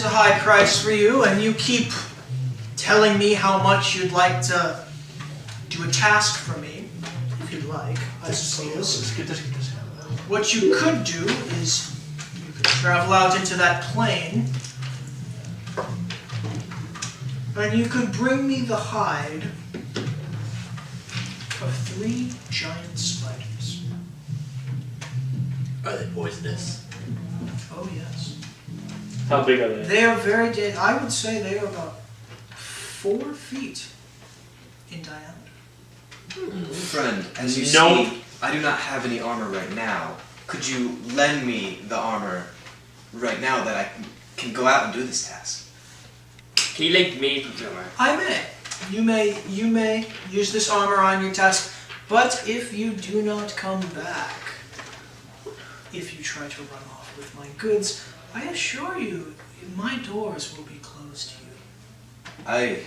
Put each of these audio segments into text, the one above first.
is a high price for you, and you keep telling me how much you'd like to do a task for me, if you'd like, I suppose. What you could do is you could travel out into that plane, and you could bring me the hide of 3 giant spiders. Are they poisonous? Oh yes. How big are they? They are very dead. I would say they are about 4 feet in diameter. Friend, as you see, I do not have any armor right now. Could you lend me the armor right now that I can go out and do this task? Can you lend me the armor? I may. You may use this armor on your task, but if you do not come back, if you try to run off with my goods, I assure you, my doors will be closed to you. I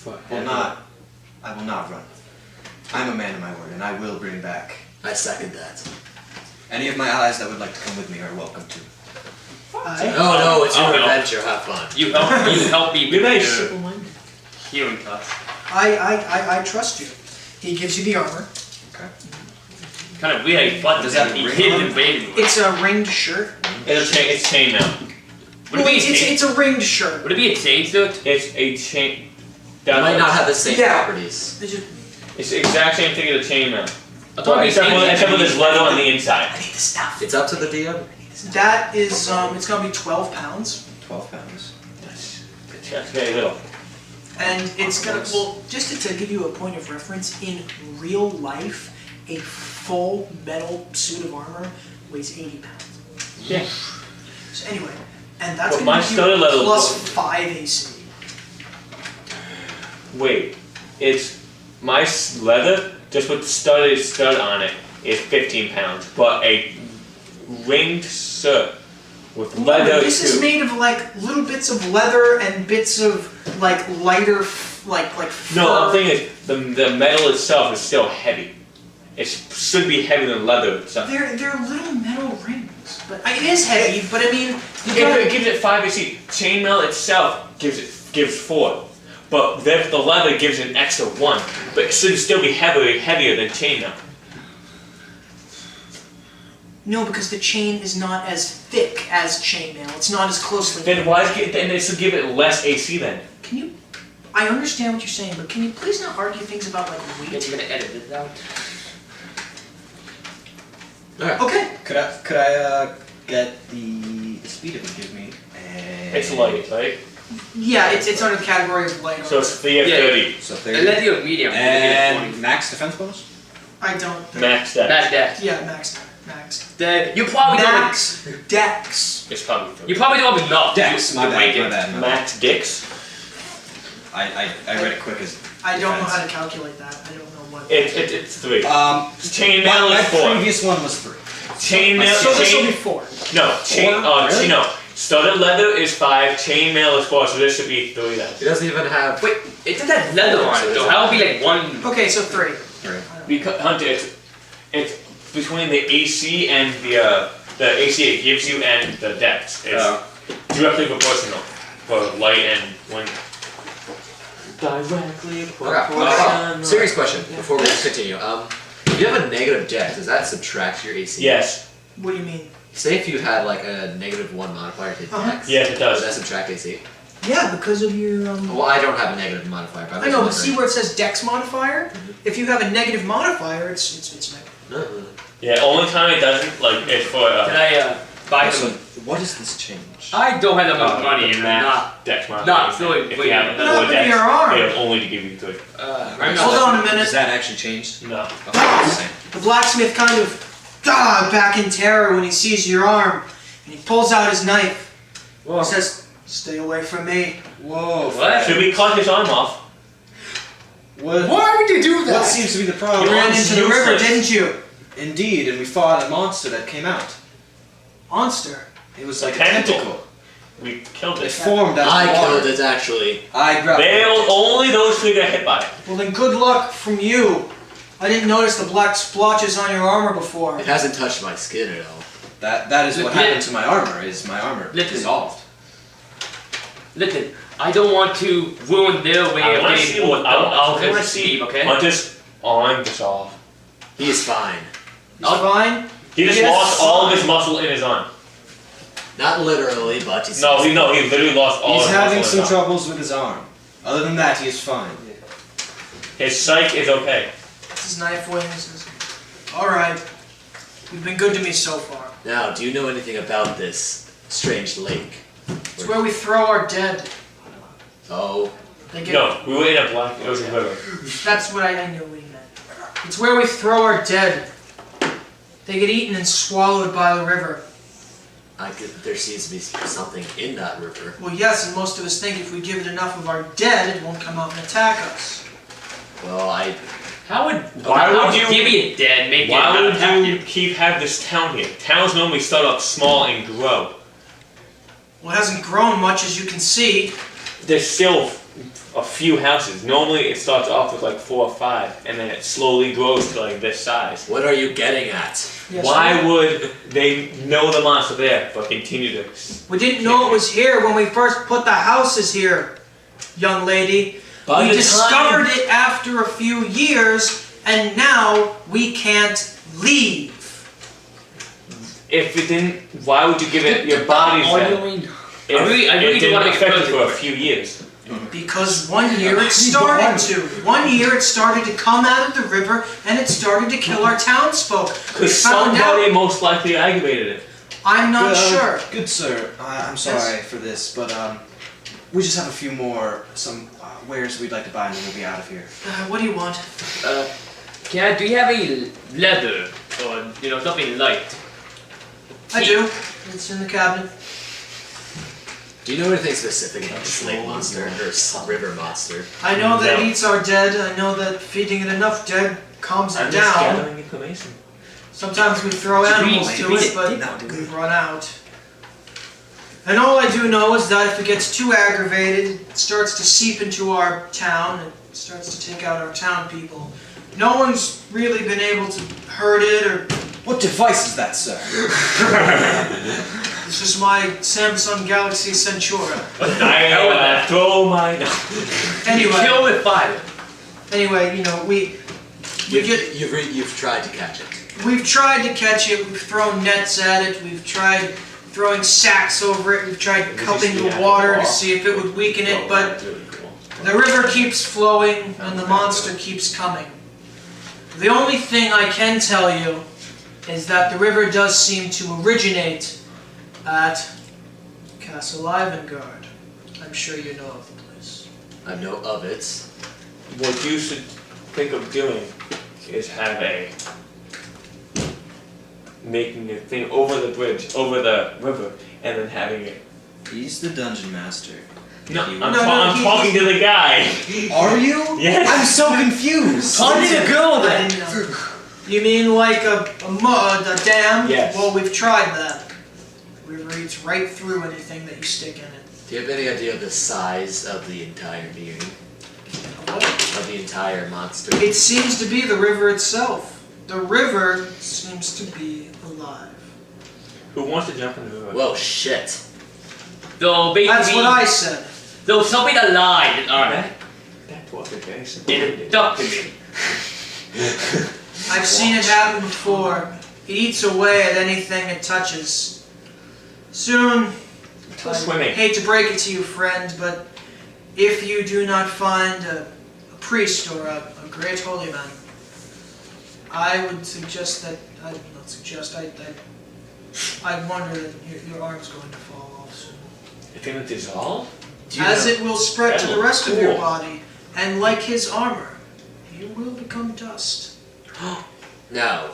will not run. I'm a man of my word, and I will bring back. I second that. Any of my allies that would like to come with me are welcome to. No, it's your adventure. Have fun. You help me with your Simple-minded. healing task. I trust you. He gives you the armor. Okay. Kind of weird, but Does that he ring hid on the it? baby. It's a ringed shirt. It's chainmail. Would it be a chain? It's a ringed shirt. Would it be a chain to it? It's a chain. They might not have the same Yeah. properties. It's the exact same thing as a chainmail. I thought it'd be Except chain. for there's leather on the inside. I need the stuff. It's up to the DM. That is, it's gonna be 12 pounds. 12 pounds. That's very little. And it's gonna, well, just to give you a point of reference, in real life, a full metal suit of armor weighs 80 pounds. Yeah. So anyway, and that's Well, my gonna give studded you leather plus was- 5 AC. Wait, it's my leather just with stud on it is 15 pounds, but a ringed shirt with leather. This is made of like little bits of leather and bits of like lighter, like fur. No, the thing is, the metal itself is still heavy. It should be heavier than leather itself. They're little metal rings, but it is heavy. But I mean, It gives it 5 AC. Chainmail itself gives 4, but the leather gives an extra 1. But it should still be heavier than chainmail. no, because the chain is not as thick as chainmail. It's not as closely. Then why? Then it should give it less AC then. Can you? I understand what you're saying, but can you please not argue things about like I'm weight? gonna edit it out. Alright. Okay. Could I get the speed it would give me? And It's light, right? Yeah, it's under the category of light. So it's 30. So And 30. let you medium. And max defense bonus? I don't. Max that. Back that. Yeah, max. You probably Max Dex. It's probably 30. You probably don't have enough. Dex, my to bad, make my it. bad. Max dicks. I read it quick as I don't know defense. how to calculate that. I don't know what. It's 3. Chainmail my is 4. previous one was 3. Chainmail. So this will be 4. No, Really? no. Studded leather is 5. Chainmail is 4. So this should be 3 then. It doesn't even have. Wait, it doesn't have leather on it though. How would be like one? Okay, so 3. 3. Because Hunter, it's between the AC and the AC it gives you and the dex. It's directly proportional for light and wind. Directly proportional. Serious question before we continue. If you have a negative dex, does that subtract your AC? Yes. What do you mean? Say if you had like a -1 modifier to dex. Yes, it Does does. that subtract AC? Yeah, because of your. Well, I don't have a negative modifier. But I'm I know, but just see where it says Dex modifier? If you have a negative modifier, it's negative. wondering. Yeah. Only time it doesn't is for Can I buy So, some? what does this change? I don't have that much money and I'm max not. dex not modifier. really If wait, you have not another with dex, your arm. it'll only to give you 3. I'm Hold not. on a minute. Does that actually change? No. Okay, it's the same. The blacksmith kind of back in terror when he sees your arm, and he pulls out his knife. Whoa. He says, "Stay away from me." Whoa. What? Should we cut his arm off? Why would you do that? What seems to be the You problem? ran into the river, useless. didn't you? Indeed, and we fought a monster that came out. Monster. It was like a Tentacle. tentacle. We killed It it. formed out of I water. killed it actually. I grabbed Only those 3 get hit by it. Well then, good luck from you. I didn't notice the black splotches on your armor before. It hasn't touched my skin at all. That is what Lit- happened to my armor. Is my armor Lit- dissolved? Listen, I don't want to ruin their way I of want to getting see what I want to Steve, see. okay? On this arm just off. He is fine. He's fine. He just Yes, lost all of his fine. muscle in his arm. Not literally, but he's He literally lost all He's his having muscle in some his arm. troubles with his arm. Other than that, he is fine. His psyche is okay. That's his knife wings. Alright. You've been good to me so far. Now, do you know anything about this strange lake? It's where we throw our dead. Oh, They get, No, we were in a black. It was a river. That's what I knew what he meant. It's where we throw our dead. They get eaten and swallowed by the river. there seems to be something in that river. Well, yes, and most of us think if we give it enough of our dead, it won't come out and attack us. Well, How would Why would you- give me a dead make it Why not would attack you have this town here? Towns normally start off small and grow. Well, it hasn't grown much, as you can see. There's still a few houses. Normally it starts off with like 4 or 5, and then it slowly grows to like this size. what are you getting at? Yes, Why would they know the monster there, but continue to? We didn't know it was here when we first put the houses here, young lady. By We the discovered it after a few years, and now we can't leave. If it didn't, why would you give it your bodies What do then? you mean? If I really it do didn't want to make it affect it perfect for a for few years. Because one year it started to. One year it started to come out of the river, and it started to kill our townsfolk. We Because found somebody out. most likely aggravated it. I'm not sure. Good sir, I'm sorry for this, but we just have a few more wares we'd like to buy, and then we'll be out of here. What do you want? Do you have a leather or something light? I do. It's in the cabinet. Do you know anything specific about this lake monster or river monster? I know that No. it eats our dead. I know that feeding it enough dead calms it I'm just down. gathering information. Sometimes we throw animals to read it, it. but we've run out. And all I do know is that if it gets too aggravated, it starts to seep into our town, and it starts to take out our town people. No one's really been able to hurt it, or What device is that, sir? this is my Samsung Galaxy Centura. I throw my. Anyway, Kill with fire. anyway, we get. You've tried to catch it. We've tried to catch it, we've thrown nets at it, we've tried throwing sacks over it, we've tried cupping the water to see if it would weaken it, but the river keeps flowing and the monster keeps coming. The only thing I can tell you is that the river does seem to originate at Castle Ivengard. I'm sure you know of the place. I know of it. What you should think of doing is making a thing over the bridge, over the river, and then having it. He's the dungeon master. No, You- I'm talking to the guy. Are you? Yes. I'm so confused. Talk to the girl I then. didn't know. You mean like a dam? Yes. Well, we've tried that. The river eats right through anything that you stick in it. Do you have any idea of the size of the entire being? What? Of the entire monster? It seems to be the river itself. The river seems to be alive. Who wants to jump in the river? Well, shit. So basically, That's what I said. so something alive That was the case. and ducked me. I've seen it happen before. It eats away at anything it touches. Soon, Until I swimming. hate to break it to you, friend, but if you do not find a priest or a great holy man, I would suggest that, I'd not suggest, I'd wonder that your arm's going to fall off soon. It's gonna dissolve? As it will spread to the That'll rest of your cool. body, and like his armor, you will become dust. No.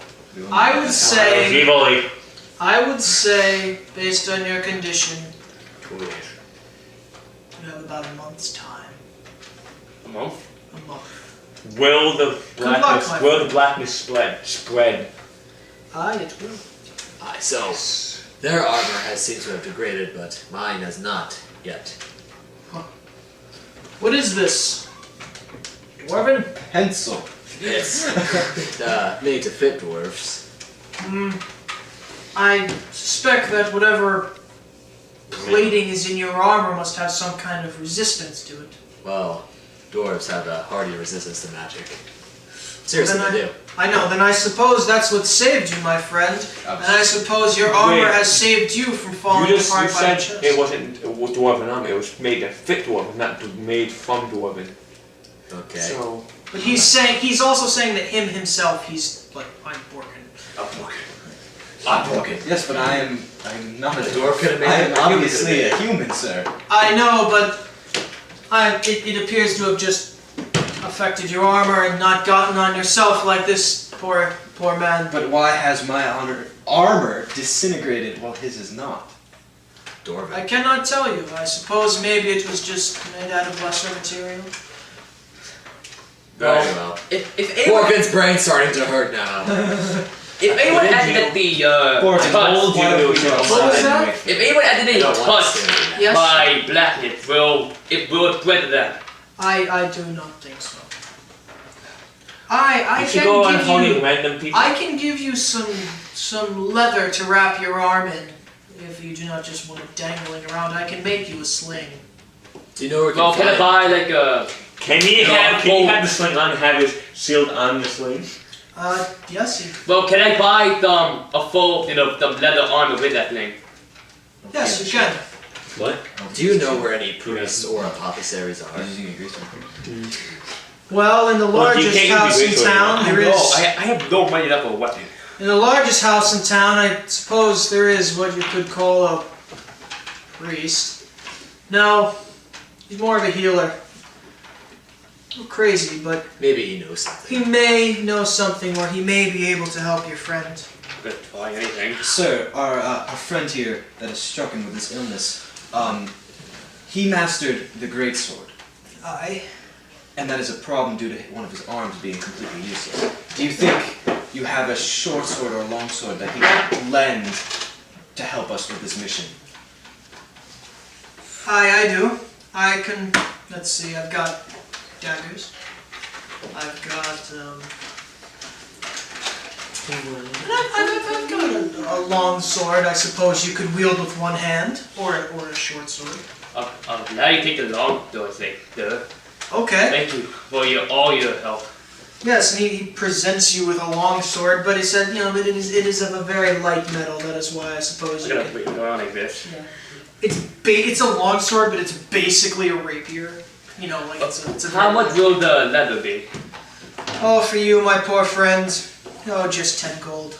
I would say, Evil. based on your condition, 2 years. you have about a month's time. A month? A month. Will the luck, blackness my will the blackness spread? Aye, it will. Aye, so their armor has seemed to have degraded, but mine has not yet. What is this? Dwarven? Pencil. It's made to fit dwarfs. I suspect that whatever plating is in your armor must have some kind of resistance to it. Well, dwarves have a hardy resistance to magic. Seriously, Then they do. I know, then I suppose that's what saved you, my friend. And I suppose your armor Wait. has saved you from falling You apart by the said chest. it wasn't dwarven armor. It was made to fit dwarven, not made from dwarven. Okay. So But he's also saying that himself, he's like, I'm broken. I'm broken. Yes, but I'm not a dwarf could have made I it. am obviously a human, sir. I know, but it appears to have just affected your armor and not gotten on yourself like this poor man. But why has my armor disintegrated while his is not? Dwarven. I cannot tell you. I suppose maybe it was just made out of lesser material. Very well. If anyone, Morgan's brain's starting to hurt now. if anyone added that the Borton, touch, why don't we go What was outside that? and wait for if anyone added I any don't want to touch say that. Yes? by blackness, it will spread them. I do not think so. I You should go on can holding give you random people. I can give you some leather to wrap your arm in if you do not just want it dangling around. I can make you a sling. Do you know where we Well, can can I find? buy like a? Can you No, have the sling on and have it sealed on the sling? Yes, Well, can I buy a full the leather armor with that thing? yes, you can. What? Do you know where any priests or apothecaries are? Using a grease gun. Well, in the Well, you largest can't use house the in greatsword town, there is. I have no money enough for a weapon. In the largest house in town, I suppose there is what you could call a priest. No, he's more of a healer. A little crazy, but Maybe he knows something. he may know something, or he may be able to help your friend. I'm gonna buy anything. Sir, our friend here that is stricken with this illness, he mastered the greatsword, Aye. and that is a problem due to one of his arms being completely useless. Do you think you have a short sword or a long sword that he could lend to help us with this mission? Aye, I do. I can. Let's see. I've got daggers. I've got I've got a long sword. I suppose you could wield with one hand, or a short sword. Now you take the long door thing. Okay. Thank you for all your help. Yes, and he presents you with a long sword, but he said, it is of a very light metal. That is why I suppose I'm you gonna can. put it around like this. Yeah. It's a long sword, but it's basically a rapier. Like it's a. How much will the leather be? Oh, for you, my poor friend. Oh, just 10 gold.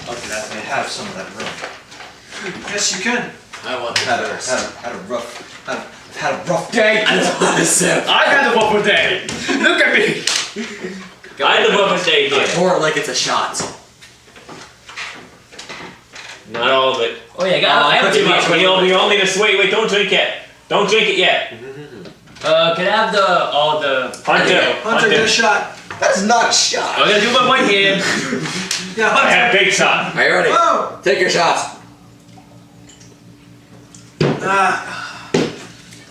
Okay, that's I it. have some of that rope. Yes, you can. I want the Had first. a rough day. I don't want to sip. I had the whopper day! Look at me! I had the whopper day I here. pour it like it's a shot. Not all of it. Oh yeah, I have Too to much. We only just wait. Don't drink yet. Don't drink it yet. can I have all the... Hunter, get a shot. That is not a shot. I'm gonna do my one hand. Yeah, I have Hunter. big shot. Are you ready? Oh! Take your shot.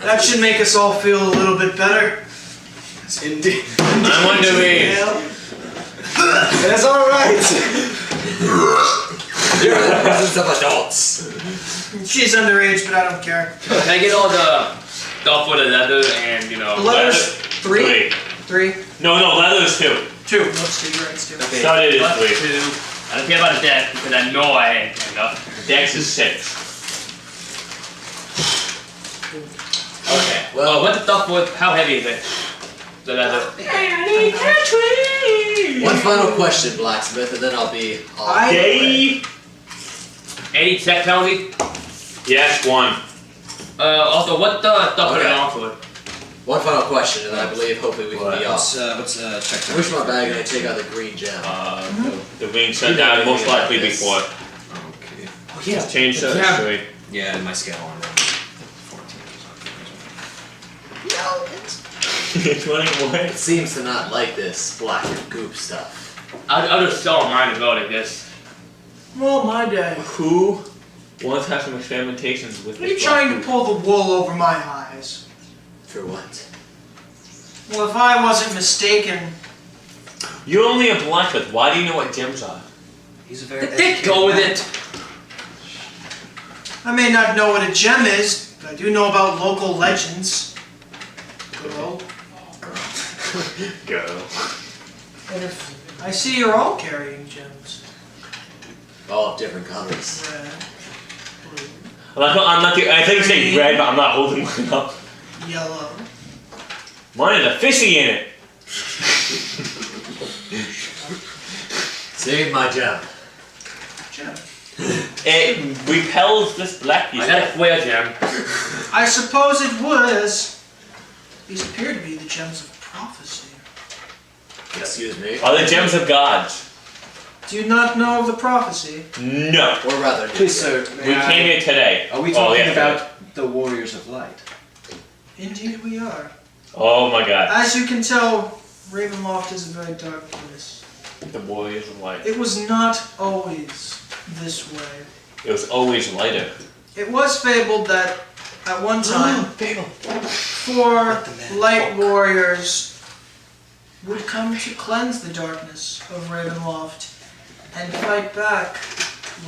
That should make us all feel a little bit better. Indeed. I'm wondering. That's all right. You're in the presence of adults. She's underage, but I don't care. Can I get all the stuff for the leather and, The letters, Three. three, No, leather is two. two. Most two, you're right, it's two. Started Plus is three. 2. I don't care about the deck because I know I ain't enough. Dex is 6. Okay. Well, Well, what's the stuff for? How heavy is it? The leather. one final question, blacksmith, and then I'll be off. Dave. Any tech penalty? Yes, 1. Also, what the stuff for the Okay. long sword? One final question, and I believe hopefully we can be off. Let's check. I wish my bag and I take out the green gem. The ring shut down most likely Yes. before. Okay. Oh yeah. Change the Yeah. history. Yeah, my scale on that. 14. It's running away. It seems to not like this black goop stuff. I'll just sell mine to go like this. Well, my day. Who wants to have some experimentations with What are you this trying black to pull the wool over my eyes? For what? Well, if I wasn't mistaken, goo? You're only a blacksmith. Why do you know what gems are? He's a very. Dick, go with it. I may not know what a gem is, but I do know about local legends. Girl. Go. And if I see you're all carrying gems. All of different colors. Red, blue, I think you say red, but I'm not holding one up. yellow. Mine is a fishy in it. Save my gem. Gem. It repels this black piece. I got a flare gem. I suppose it would, as these appear to be the gems of prophecy. Excuse me. Are the gems of gods? Do you not know of the prophecy? No. Or rather, Please, sir. We came here today. Are we Oh, talking yeah, about the Warriors of Light? Indeed we are. Oh my god. As you can tell, Ravenloft is a very dark place. The Warriors of Light. It was not always this way. It was always lighter. It was fabled that at one time, four light warriors would come to cleanse the darkness of Ravenloft and fight back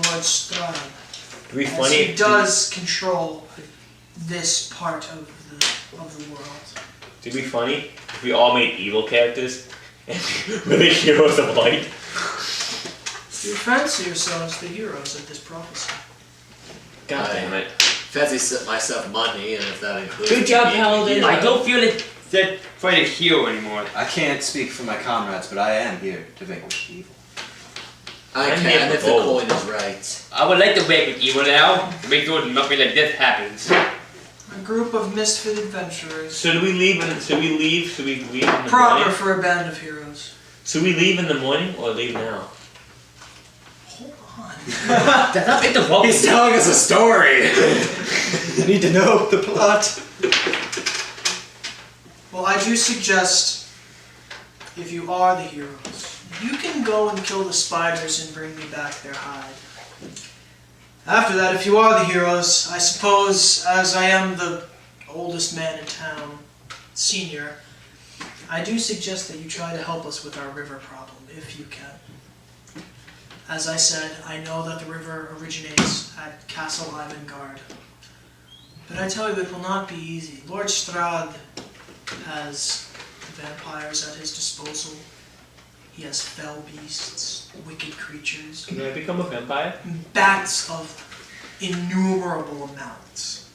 Lord Strahd, It'd be as funny he if does control this part of the world. It'd be funny if we all made evil characters and we're the heroes of light. You fancy yourselves the heroes of this prophecy. God damn it. fancy myself money, and if that includes. Good job, being a Paladin. hero. I don't feel it that fight a hero anymore. I can't speak for my comrades, but I am here to vanquish evil. I I'm can, here and for if the gold. coin is right. I would like to vanquish evil now to make sure nothing like this happens. A group of misfit adventurers. Should we leave in the Proper morning? for a band of heroes. Should we leave in the morning or leave now? Hold on. Does not make the wrong. He's telling us a story! You need to know the plot. Well, I do suggest, if you are the heroes, you can go and kill the spiders and bring me back their hide. After that, if you are the heroes, I suppose, as I am the oldest man in town, senior, I do suggest that you try to help us with our river problem, if you can. As I said, I know that the river originates at Castle Ivengard. But I tell you, it will not be easy. Lord Strahd has vampires at his disposal. He has fell beasts, wicked creatures, Can I become a vampire? bats of innumerable amounts.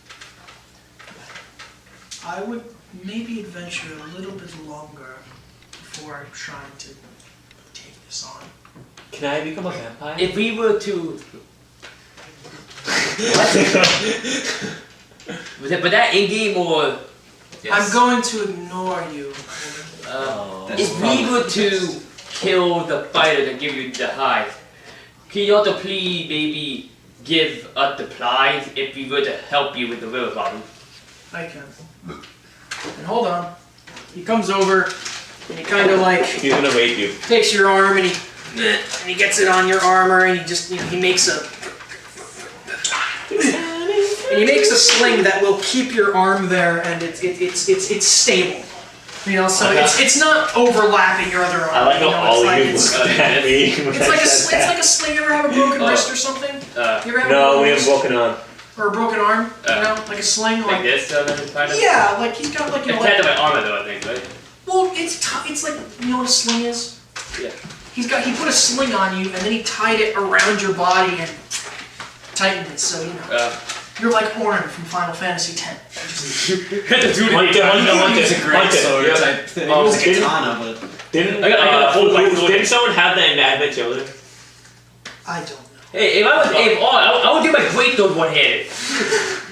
I would maybe adventure a little bit longer before trying to take this on. Can I become a vampire? If we were to. Was that in-game or. I'm going to ignore you. That's If we were to kill the fighter and give you the hide, can you also please maybe give us the prize if we were to help you with the river problem? I can. And hold on. He comes over and he kind of like He's gonna rape you. takes your arm and he gets it on your armor and he just he makes a sling that will keep your arm there and it's stable. You know, so it's not overlapping your other arm. I like you how know, all it's you like look at me. it's like a sling. You ever have a broken wrist or something? You ever have a No, broken we have wrist? broken arm. Or a broken arm? You know, like a sling, Like like this, kind of? yeah, like he's got like you know, It's tied like, to my armor though, I think, right? well, it's like you know what a sling is. Yeah. He put a sling on you and then he tied it around your body and tightened it so you know. You're like Orin from Final Fantasy X. It's a great sword yeah. type thing. Oh, It was a didn't- katana, but Didn't, I got a full white sword. didn't someone have that in Advent Children? I don't know. Hey, if I was I would do my great sword one-handed.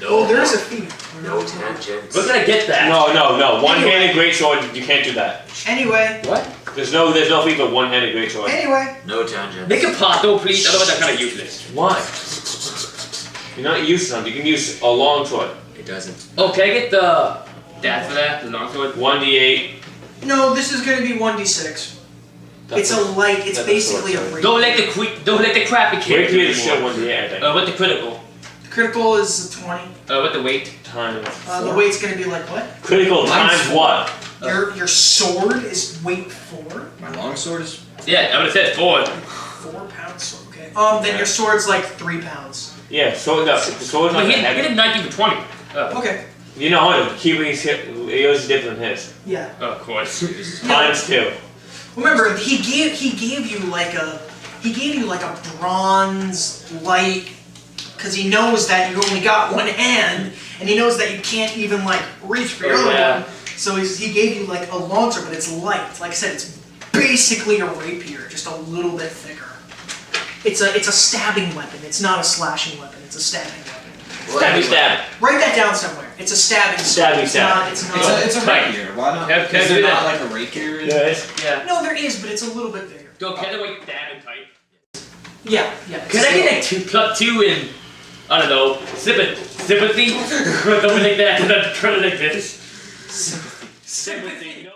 Oh, there is a theme. No tangents. Where can I get that? No. One-handed great sword, you can't do that. Anyway, What? There's no feat for one-handed great sword. No tangents. Make a pot though, please. Otherwise, I'm kind of useless. Why? You're not using something. You can use a long sword. It doesn't. Oh, can I get the that for that? The long sword. 1d8. no, this is going to be 1d6. It's a light. It's that's basically a a rapier. Don't let the crappy kid. Rapier is still 1d8, I think. What the critical? Critical is a 20. What the weight? Times The weight's going to be like what? critical times what? Your sword is weight 4. my longsword is. Yeah, I would have said 4. 4 pounds. Okay. Then your sword's like 3 pounds. Yeah, sword. The sword's not But that he heavy. did 19 for 20. Okay. You know, Kiwi's hit. Yours is different than his. Yeah. Of course. Times 2. Remember, he gave you like a bronze light, because he knows that you only got one hand, and he knows that you can't even like reach for your other Yeah. one. So he gave you like a launcher, but it's light. Like I said, it's basically a rapier, just a little bit thicker. It's a stabbing weapon. It's not a slashing weapon. It's a stabbing weapon. Stab. Write that down somewhere. It's a stabbing. Stabbing It's stab. not. It's not. It's a Right. rapier. Why not? Can I Is do there that? not like a rapier? Yeah. No, there is, but it's a little bit bigger. Go, can I wait damn type? Yeah. Can I get a 2+2 in, I don't know, sympathy? Or something like that, and then turn it like this? Sympathy. No.